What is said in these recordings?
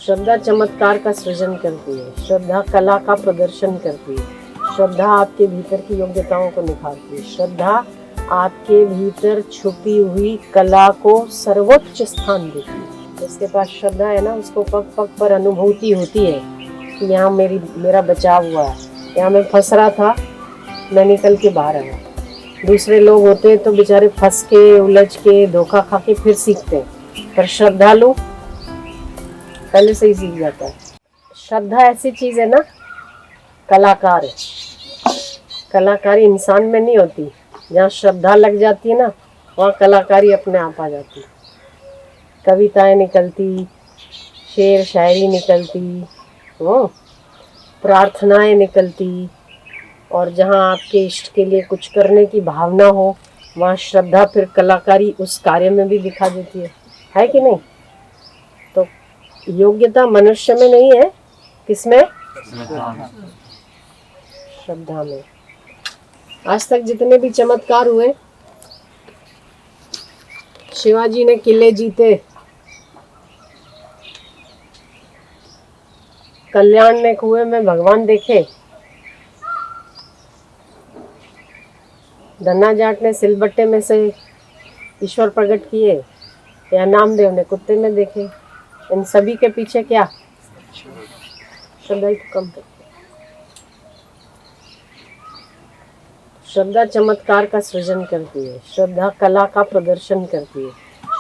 श्रद्धा चमत्कार का सृजन करती है। श्रद्धा कला का प्रदर्शन करती है। श्रद्धा आपके भीतर की योग्यताओं को निखारती है। श्रद्धा आपके भीतर छुपी हुई कला को सर्वोच्च स्थान देती है। जिसके पास श्रद्धा है ना, उसको पग पग पर अनुभूति होती है कि यहाँ मेरा बचाव हुआ है, यहाँ मैं फंस रहा था, मैं निकल के बाहर आया। दूसरे लोग होते हैं तो बेचारे फंस के, उलझ के, धोखा खा के फिर सीखते हैं, पर श्रद्धालु पहले से ही सीख जाता है। श्रद्धा ऐसी चीज है ना, कलाकार है। कलाकारी इंसान में नहीं होती, जहाँ श्रद्धा लग जाती है ना, वहाँ कलाकारी अपने आप आ जाती है। कविताएं निकलती, शेर शायरी निकलती, प्रार्थनाएं निकलती, और जहाँ आपके इष्ट के लिए कुछ करने की भावना हो, वहाँ श्रद्धा फिर कलाकारी उस कार्य में भी दिखा देती है कि नहीं? तो योग्यता मनुष्य में नहीं है, किसमें? श्रद्धा में। आज तक जितने भी चमत्कार हुए, शिवाजी ने किले जीते, कल्याण ने कुएं में भगवान देखे, धन्ना जाट ने सिलबट्टे में से ईश्वर प्रकट किए, या नामदेव ने कुत्ते में देखे, इन सभी के पीछे क्या? श्रद्धा ही तो कम करती है। श्रद्धा चमत्कार का सृजन करती है। श्रद्धा कला का प्रदर्शन करती है।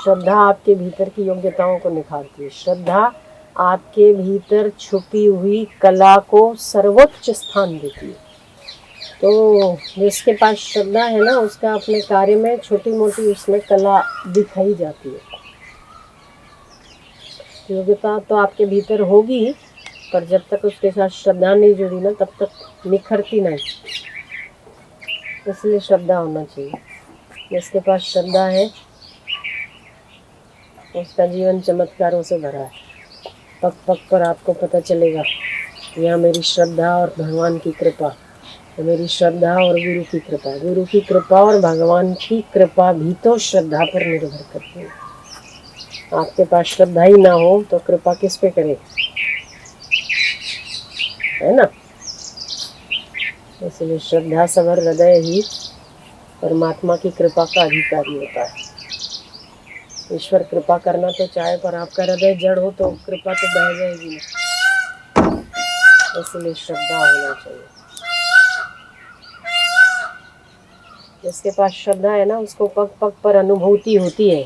श्रद्धा आपके भीतर की योग्यताओं को निखारती है। श्रद्धा आपके भीतर छुपी हुई कला को सर्वोच्च स्थान देती है। तो जिसके पास श्रद्धा है ना, उसका अपने कार्य में छोटी मोटी उसमें कला दिखाई जाती है। योग्यता तो आपके भीतर होगी, पर जब तक उसके साथ श्रद्धा नहीं जुड़ी ना, तब तक निखरती नहीं। इसलिए श्रद्धा होना चाहिए। जिसके पास श्रद्धा है, उसका जीवन चमत्कारों से भरा है। पग पग पर आपको पता चलेगा, यहाँ मेरी श्रद्धा और भगवान की कृपा, मेरी श्रद्धा और गुरु की कृपा। गुरु की कृपा और भगवान की कृपा भी तो श्रद्धा पर निर्भर करती है। आपके पास श्रद्धा ही ना हो तो कृपा किस पे करे, है ना? इसलिए श्रद्धा सवर हृदय ही परमात्मा की कृपा का अधिकारी होता है। ईश्वर कृपा करना तो चाहे, पर आपका हृदय जड़ हो तो कृपा तो बह जाएगी ना। इसलिए श्रद्धा होना चाहिए। जिसके पास श्रद्धा है ना, उसको पग पग पर अनुभूति होती है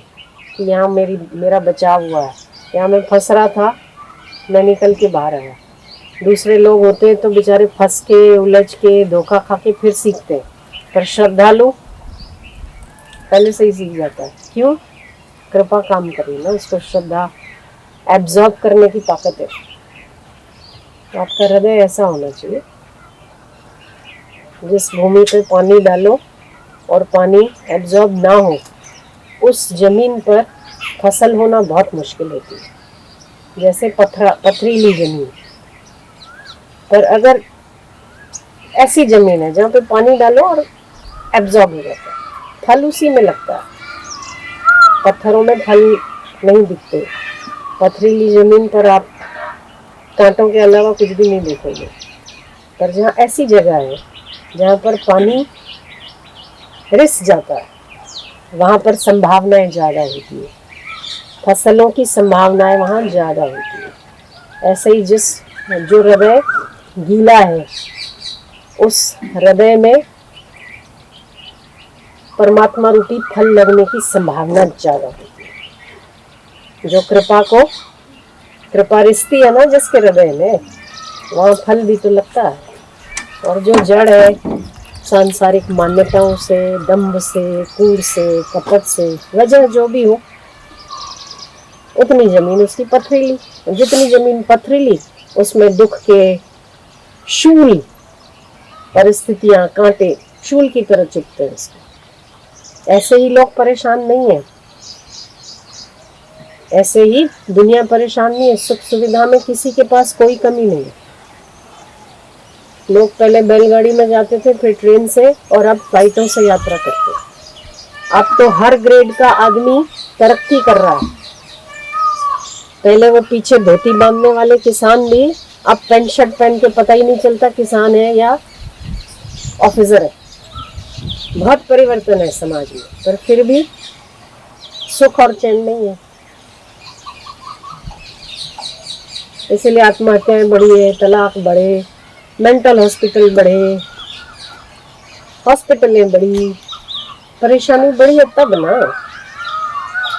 कि यहाँ मेरा बचाव हुआ है, यहाँ मैं फंस रहा था, मैं निकल के बाहर आया। दूसरे लोग होते हैं तो बेचारे फंस के, उलझ के, धोखा खा के फिर सीखते हैं, पर श्रद्धालु पहले से ही सीख जाता है। क्यों? कृपा काम करी ना, उसको श्रद्धा एब्जॉर्ब करने की ताकत है। तो आपका हृदय ऐसा होना चाहिए, जिस भूमि पे पानी डालो और पानी एब्जॉर्ब ना हो, उस जमीन पर फसल होना बहुत मुश्किल होती है। जैसे पथरीली जमीन पर अगर ऐसी जमीन है जहाँ पे पानी डालो और एब्जॉर्ब हो जाता है, फल उसी में लगता है। पत्थरों में फल नहीं दिखते। पथरीली जमीन पर आप कांटों के अलावा कुछ भी नहीं देखोगे। पर जहाँ ऐसी जगह है जहाँ पर पानी रिस जाता है, वहाँ पर संभावनाएं ज़्यादा होती है, फसलों की संभावनाएं वहाँ ज़्यादा होती है। ऐसे ही जो हृदय गीला है, उस हृदय में परमात्मा रूपी फल लगने की संभावना ज़्यादा होती है। जो कृपा रिश्ती है ना जिसके हृदय में, वहाँ फल भी तो लगता है। और जो जड़ है सांसारिक मान्यताओं से, दंभ से, कूड़ से, कपट से, वजह जो भी हो, उतनी जमीन उसकी पथरीली। जितनी जमीन पथरीली, उसमें दुख के शूल, परिस्थितियां, कांटे शूल की तरह चुभते हैं उसके। ऐसे ही लोग परेशान नहीं है, ऐसे ही दुनिया परेशान नहीं है। सुख सुविधा में किसी के पास कोई कमी नहीं है। लोग पहले बैलगाड़ी में जाते थे, फिर ट्रेन से, और अब फ्लाइटों से यात्रा करते हैं। अब तो हर ग्रेड का आदमी तरक्की कर रहा है। पहले वो पीछे धोती बांधने वाले किसान भी अब पैंट शर्ट पहन के पता ही नहीं चलता किसान है या ऑफिसर है। बहुत परिवर्तन है समाज में, पर फिर भी सुख और चैन नहीं है। इसीलिए आत्महत्याएं बढ़ी है, तलाक बढ़े, मेंटल हॉस्पिटल बढ़े, हॉस्पिटलें बढ़ी, परेशानी बढ़ी है तब ना,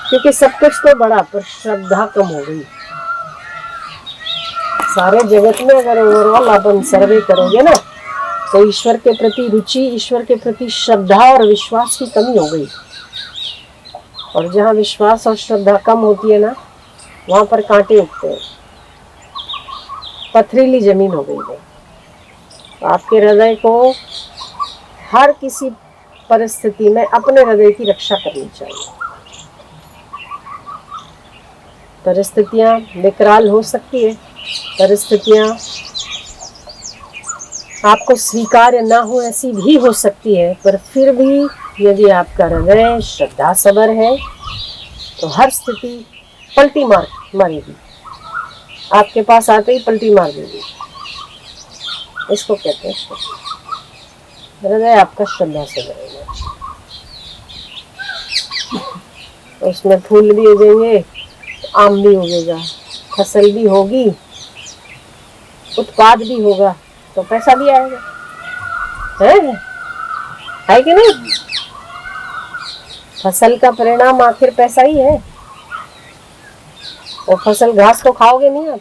क्योंकि सब कुछ तो बढ़ा पर श्रद्धा कम हो गई। सारे जगत में अगर ओवरऑल अपन सर्वे करोगे ना तो ईश्वर के प्रति रुचि, ईश्वर के प्रति श्रद्धा और विश्वास की कमी हो गई। और जहाँ विश्वास और श्रद्धा कम होती है ना, वहां पर कांटे उगते हैं, पथरीली जमीन हो गई है। तो आपके हृदय को हर किसी परिस्थिति में अपने हृदय की रक्षा करनी चाहिए। परिस्थितियां विकराल हो सकती है, परिस्थितियां आपको स्वीकार्य ना हो ऐसी भी हो सकती है, पर फिर भी यदि आपका हृदय श्रद्धा सबर है तो हर स्थिति पलटी मारेगी, आपके पास आते ही पलटी मार देगी। इसको कहते हैं हृदय आपका श्रद्धा सबर है। उसमें फूल भी उगेंगे, आम भी उगेगा, फसल भी होगी, उत्पाद भी होगा, तो पैसा भी आएगा, है कि नहीं? फसल का परिणाम आखिर पैसा ही है। वो फसल घास तो खाओगे नहीं आप,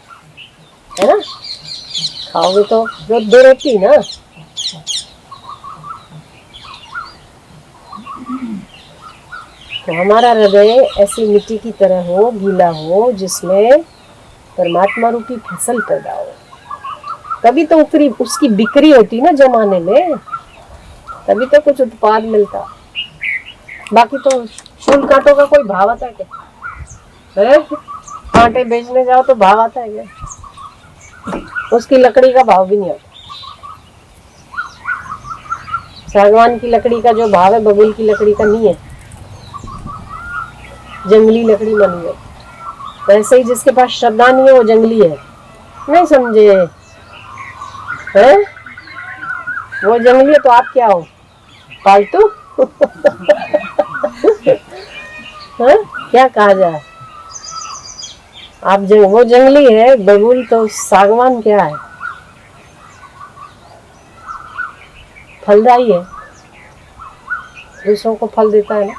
है ना? खाओगे तो जो दो रोटी ना। तो हमारा हृदय ऐसी मिट्टी की तरह हो, गीला हो, जिसमें परमात्मा रूपी फसल पैदा हो। तभी तो उसकी बिक्री होती ना जमाने में, तभी तो कुछ उत्पाद मिलता। बाकी तो फूल कांटों का कोई भाव आता है क्या? कांटे बेचने जाओ तो भाव आता है क्या? उसकी लकड़ी का भाव भी नहीं आता। सागवान की लकड़ी का जो भाव है बबूल की लकड़ी का नहीं है, जंगली लकड़ी मानी है। वैसे ही जिसके पास श्रद्धा नहीं है वो जंगली है, नहीं समझे? है वो जंगली है तो आप क्या हो, पालतू? है क्या कहा जाए? आप वो जंगली है, बबूल तो सागवान क्या है, फलदायी है, दूसरों को फल देता है ना।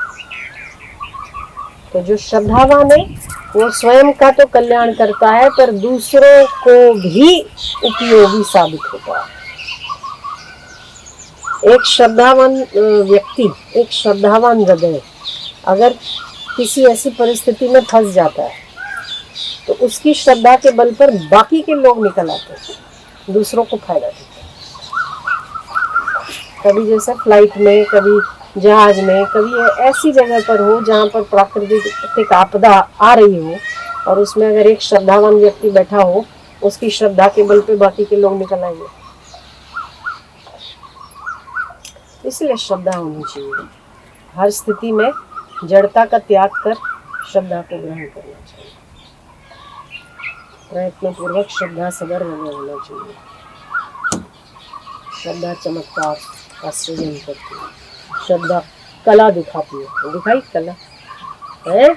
तो जो श्रद्धावान है वो स्वयं का तो कल्याण करता है, पर दूसरों को भी उपयोगी साबित होता है। एक श्रद्धावान व्यक्ति, एक श्रद्धावान हृदय अगर किसी ऐसी परिस्थिति में फंस जाता है तो उसकी श्रद्धा के बल पर बाकी के लोग निकल आते हैं, दूसरों को फायदा देते हैं। कभी जैसे फ्लाइट में, कभी जहाज में, कभी ऐसी जगह पर हो जहाँ पर प्राकृतिक आपदा आ रही हो और उसमें अगर एक श्रद्धावान व्यक्ति बैठा हो, उसकी श्रद्धा के बल पे बाकी के लोग निकल आएंगे। इसलिए श्रद्धा होनी चाहिए। हर स्थिति में जड़ता का त्याग कर श्रद्धा को ग्रहण करना चाहिए। प्रयत्न पूर्वक श्रद्धा सबर होना चाहिए। श्रद्धा चमत्कार का सृजन करती है, श्रद्धा कला दिखाती है। दिखाई कला है।